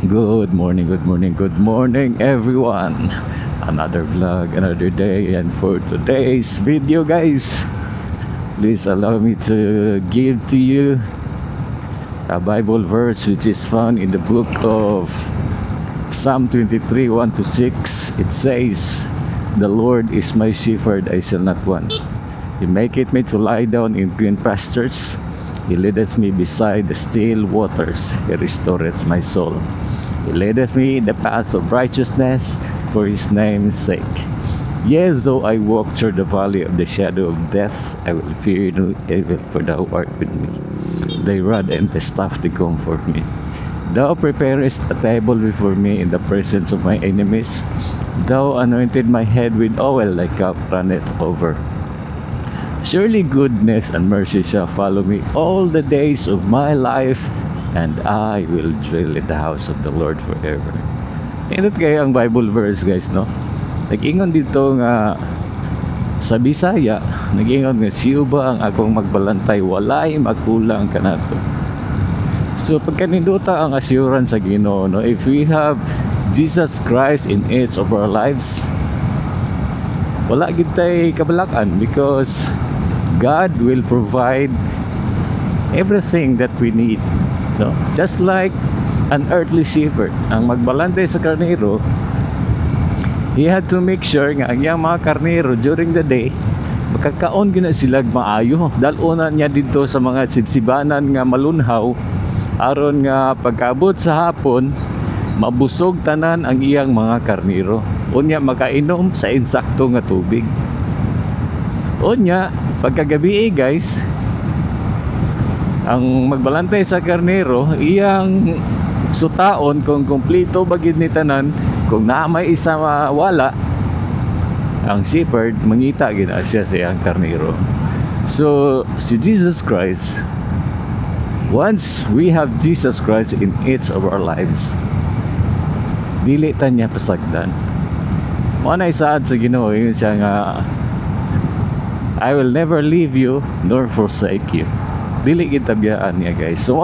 Good morning, good morning, good morning everyone. Another vlog, another day, and for today's video guys, please allow me to give to you a Bible verse which is found in the book of Psalm 23, 1 to 6. It says, "The Lord is my shepherd, I shall not want. He maketh me to lie down in green pastures. He leadeth me beside the still waters. He restoreth my soul. He leadeth me in the path of righteousness for his name's sake. Yea, though I walk through the valley of the shadow of death, I will fear no evil, for thou art with me. Thy rod and the staff they comfort me. Thou preparest a table before me in the presence of my enemies. Thou anointed my head with oil, thy cup runneth over. Surely goodness and mercy shall follow me all the days of my life, and I will dwell in the house of the Lord forever." Tingnan kayo ang Bible verse guys, no? Nag-ingon dito nga sa Bisaya, nag-ingon nga siuba ang akong magbalantay, walay magkulang kanato. So pagkaninduta ang assurance sa Ginoo, no? If we have Jesus Christ in each of our lives, wala gid tay kabalakan, because God will provide everything that we need, no? Just like an earthly shepherd, ang magbalantay sa karnero, he had to make sure nga ang iyang mga karnero during the day makakaon gina sila maayo, dahil una niya dito sa mga sibsibanan nga malunhaw, aron nga pagkabot sa hapon mabusog tanan ang iyang mga karnero, unya makainom sa insakto nga tubig. Unya pagkagabi guys, ang magbalantay sa karnero, iyang sutaon kung kumpleto bagid ni tanan, kung na may isa mawala, ang shepherd mangita gid siya sa iyang karnero. So si Jesus Christ, once we have Jesus Christ in each of our lives, dili ta niya pasagdan. Wala isaad sa Ginoo, yun siya nga, I will never leave you nor forsake you. Dili kita biyaan niya guys. So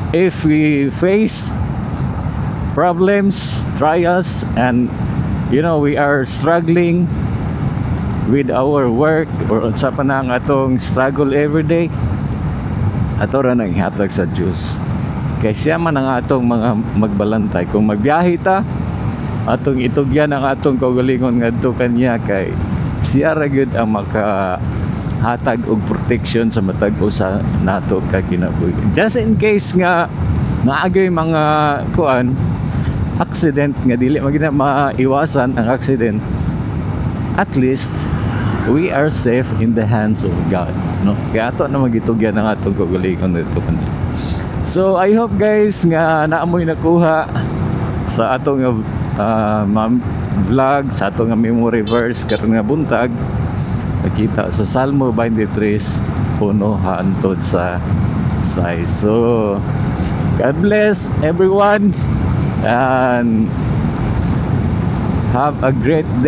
if we face problems, trials, and we are struggling with our work, or unsa pa na ang atong struggle every day, ato ra nang ihatag sa Dios. Kay siya man ang atong mga magbalantay. Kung magbiyahe ta, atong itugyan ang atong kaugalingon ngadto kaniya, kay siya ra gyud ang makahatag og protection sa matag usa nato kay kinabuhi. Just in case nga naagay mga accident nga dili magina maiwasan ang accident, at least we are safe in the hands of God, no? Kaya ato na magitugyan ang atong kaugalingon ngadto kaniya. So I hope guys nga naamoy nakuha sa atong vlog, sa atong memory verse karon nga buntag, nakita sa Salmo 23 puno hantod sa size. So God bless everyone and have a great day.